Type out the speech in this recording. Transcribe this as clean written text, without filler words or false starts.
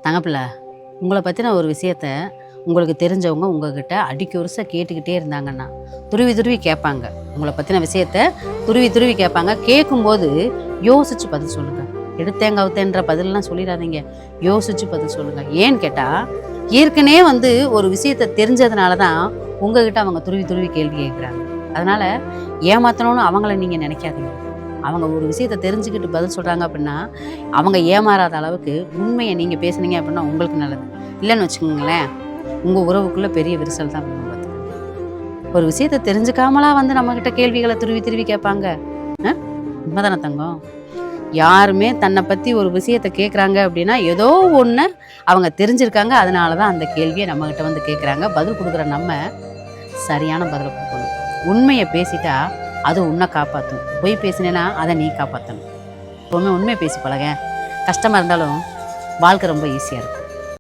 தங்கப்பிள்ளை, உங்களை பற்றின ஒரு விஷயத்த உங்களுக்கு தெரிஞ்சவங்க உங்ககிட்ட அடிக்க வருஷம் கேட்டுக்கிட்டே இருந்தாங்கன்னா துருவி துருவி கேட்பாங்க. உங்களை பற்றின விஷயத்த துருவி துருவி கேட்பாங்க. கேட்கும்போது யோசிச்சு பதில் சொல்லுங்கள். எடுத்தேங்க அவுத்தேன்ற பதிலெலாம் சொல்லிடாதீங்க. யோசிச்சு பதில் சொல்லுங்கள். ஏன்னு கேட்டால் ஏற்கனவே ஒரு விஷயத்தை தெரிஞ்சதுனால தான் உங்ககிட்ட அவங்க துருவி துருவி கேள்வி கேட்குறாங்க. அதனால் ஏமாற்றணும்னு அவங்கள நீங்கள் நினைக்காதீங்க. அவங்க ஒரு விஷயத்தை தெரிஞ்சுக்கிட்டு பதில் சொல்கிறாங்க அப்படின்னா அவங்க ஏமாறாத அளவுக்கு உண்மையை நீங்கள் பேசுனீங்க அப்படின்னா உங்களுக்கு நல்லது. இல்லைன்னு வச்சுக்கோங்களேன், உங்கள் உறவுக்குள்ளே பெரிய விரிசல் தான் பார்த்துக்கோங்க. ஒரு விஷயத்தை தெரிஞ்சுக்காமலாம் நம்மக்கிட்ட கேள்விகளை துருவி துருவி கேட்பாங்க. உண்மைதானே தங்கம்? யாருமே தன்னை பற்றி ஒரு விஷயத்தை கேட்குறாங்க அப்படின்னா ஏதோ ஒன்று அவங்க தெரிஞ்சிருக்காங்க. அதனால தான் அந்த கேள்வியை நம்மக்கிட்ட கேட்குறாங்க. பதில் கொடுக்குற நம்ம சரியான பதிலை கொடுக்கணும். உண்மையை பேசிட்டா அது உன்னை காப்பாற்றும். பொய் பேசினேன்னா அதை நீ காப்பாற்றணும். எப்போவுமே உண்மையை பேசி பழக. கஷ்டமாக இருந்தாலும் வாழ்க்கை ரொம்ப ஈஸியாக இருக்கும்.